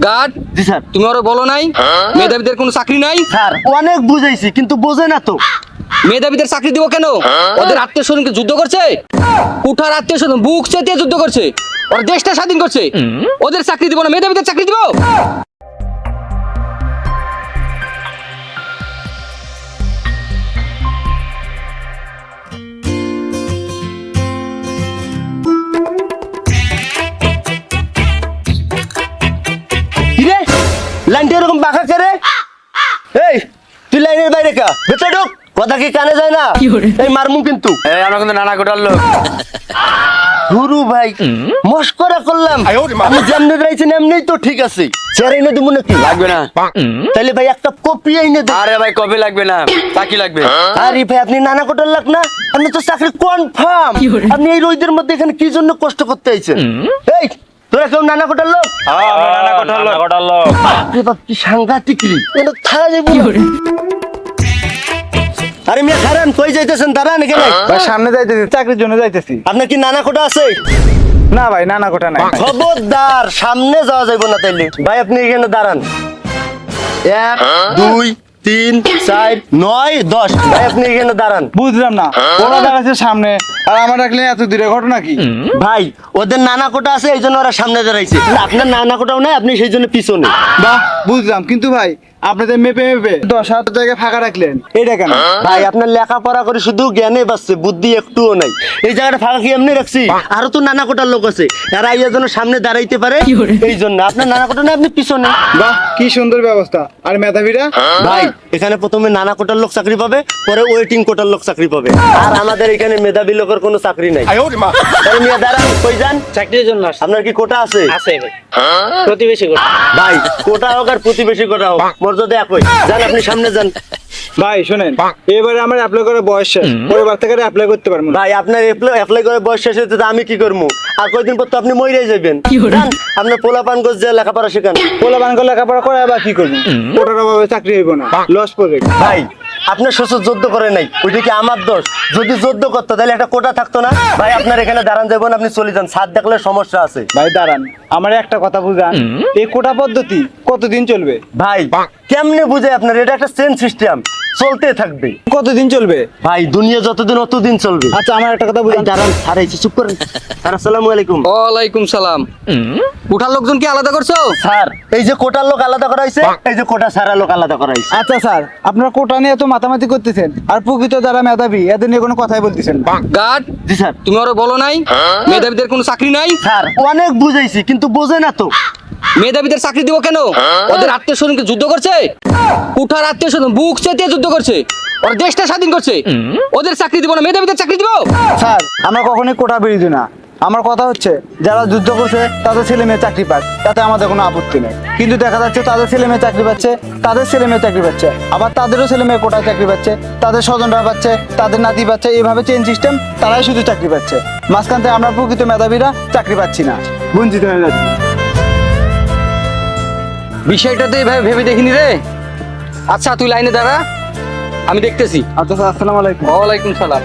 Guard. জি sir. তুমি ওরা বলো নাই মেধাবীদের কোনো চাকরি নাই? স্যার অনেক বুঝাইছি কিন্তু বোঝে না তো। মেধাবীদের চাকরি দিব কেন? ওদের আত্মীয় স্বজনকে যুদ্ধ করছে, কুঠার আত্মীয় স্বজন বুক চেতিয়ে যুদ্ধ করছে, ওরা দেশটা স্বাধীন করছে। ওদের চাকরি দিব না, মেধাবীদের চাকরি দিব। কিরে লাইনটা এরকম বাঁকা করে? এই তুই লাইনের বাইরে কা, ভেতরে ঢোক। কথা কি কানে যায় না? এই মারমু কিন্তু। আমরা কিন্তু নানা কোটার লোক। গুরু ভাই মস্করা করলাম, আমি যেমনি রাইছি এমনিই তো ঠিক আছে। চেয়ার এনে দিব নাকি? লাগবে না। তাহলে ভাই একটা কপি এনে দে। আরে ভাই কপি লাগবে না, চাকরি লাগবে। আরে ভাই আপনি নানা কোটার লাগ না, আপনি তো চাকরি কনফার্ম। আপনি এই রোদের মধ্যে এখানে কি জন্য কষ্ট করতে আইছেন? এই তোরা কেউ নানা কোটার লোক? আমরা নানা কোটার লোক। আরে বাপ কি সাংঘাতিক রে, এটা থাকা যাবে না। আরে মিয়া খারান কই যাইতেছেন? দাঁড়ান এখানে। ভাই সামনে যাইতেছি, চাকরির জন্য যাইতেছি। আপনার কি নানা কোটা আছে? না ভাই নানা কোটা নাই। খবরদার সামনে যাওয়া যাইব না তাইলে। ভাই আপনি এখানে দাঁড়ান। 1 2 3 4 9 10। ভাই আপনি এখানে দাঁড়ান। বুঝলাম না, ওরা দাঁড়াচ্ছে সামনে আর আমার রাখলে এত দূরে, ঘটনা কি? ভাই ওদের নানা কোটা আছে এই জন্য ওরা সামনে দাঁড়াইছে, কিন্তু আপনার নানা কোটাও নাই, আপনি সেই জন্য পিছনে। বাহ বুঝলাম, কিন্তু ভাই আপনাদের মেপে মেপে 10 জায়গায় ফাঁকা রাখলেন, এটা কেন? ভাই আপনার লেখাপড়া করে শুধু জ্ঞানে বাঁচছে, বুদ্ধি একটুও নাই। এই জায়গাটা ফাঁকা কি এমনি রাখছি? আরো তো নানা কোটার লোক আছে, এরা এই জন্য সামনে দাঁড়াইতে পারে, এই জন্য। আপনার নানা কোটা নাই, আপনি পিছনে। বাহ কি সুন্দর ব্যবস্থা। আর মেধাবীরা? ভাই এখানে প্রথমে নানা কোটার লোক চাকরি পাবে, পরে ওয়েটিং কোটার লোক চাকরি পাবে। আর আমাদের এখানে মেধাবী লোকের কোনো চাকরি নাই। তাহলে মিয়া দাঁড়ান, কই যান? চাকরির জন্য আপনার কি কোটা আছে? আছে ভাই, প্রতিবেশী কোটা। ভাই কোটা হোক আর প্রতিবেশী কোটা হোক, মর্যাদা একই। যান আপনি সামনে যান। ভাই শোনেন, এবারে আমার অ্যাপ্লাই করার বয়স শেষ, পরের থেকে অ্যাপ্লাই করতে পারবো না। ভাই আপনার অ্যাপ্লাই করে বয়স শেষ হতে আমি কি করবো? আর কয়দিন পর তো আপনি মইরাই যাবেন। যান, আপনার পোলাপান গোছ যে লেখাপড়া শেখান। পোলা বানকে লেখাপড়া করে আবার কি করবো? কোটার অভাবে চাকরি হইব না, লস প্রজেক্ট। ভাই আপনার শ্বশুর যুদ্ধ করে নাই, ওইটা কি আমার দোষ? যদি যুদ্ধ করতো তাহলে একটা কোটা থাকতো না। ভাই আপনার এখানে দাঁড়ান যাবেন, আপনি চলে যান, ছাদ দেখলে সমস্যা আছে। ভাই দাঁড়ান, আমার একটা কথা বুঝান, এই কোটা পদ্ধতি কতদিন চলবে? ভাই কেমনে বুঝে আপনার? এটা একটা চেন সিস্টেম, চলতে থাকবে। কতদিন চলবে? ভাই দুনিয়া যতদিন অতদিন চলবে। আচ্ছা আমার একটা কথা ভাই বুঝান। দাঁড়ান, হারাইছি, চুপ করেন। স্যার আসসালামু আলাইকুম। ওয়ালাইকুম সালাম। কুঠার লোকজন কি আলাদা করছো? স্যার এই যে কোটার লোক আলাদা করা হয়েছে, এই যে কোটা সারা লোক আলাদা করা হয়েছে। আচ্ছা স্যার, আপনারা কোটা নিয়ে এত মাতামাতি করতেছেন, আর প্রকৃত যারা মেধাবী এদের নিয়ে কোনো কথাই বলতেছেন না। গার্ড। জি স্যার। তুমি ওরা বলো নাই মেধাবীদের কোনো চাকরি নাই? স্যার অনেক বুঝাইছি কিন্তু বোঝে না তো। মেধাবীদের চাকরি দিব কেন? ওদের আত্মীয় স্বজনকে যুদ্ধ করছে, কুঠার আত্মীয় স্বজন বুক চেতিয়ে যুদ্ধ করছে, ওরা দেশটা স্বাধীন করছে। ওদের চাকরি দিব না, মেধাবীদের চাকরি দিব। স্যার আমরা কখনোই কোটা বিরোধী না, আমার কথা হচ্ছে যারা যুদ্ধ করছে তাদের ছেলে মেয়ে চাকরি পাক, তাতে আমাদের কোনো আপত্তি নেই। কিন্তু দেখা যাচ্ছে তাদের ছেলে মেয়ে চাকরি পাচ্ছে, তাদের ছেলে মেয়ে চাকরি পাচ্ছে, আবার তাদেরও ছেলে মেয়ে কোটায় চাকরি পাচ্ছে, তাদের স্বজনরা পাচ্ছে, তাদের নাতি পাচ্ছে, এইভাবে চেন সিস্টেম, তারাই শুধু চাকরি পাচ্ছে। মাঝখান থেকে আমরা প্রকৃত মেধাবীরা চাকরি পাচ্ছি না, বঞ্চিত হয়ে যাচ্ছি। বিষয়টা তো এইভাবে ভেবে দেখিনি রে। আচ্ছা তুই লাইনে দাঁড়া, আমি দেখতেছি। আচ্ছা স্যার, আসসালামু আলাইকুম। ওয়ালাইকুম সালাম।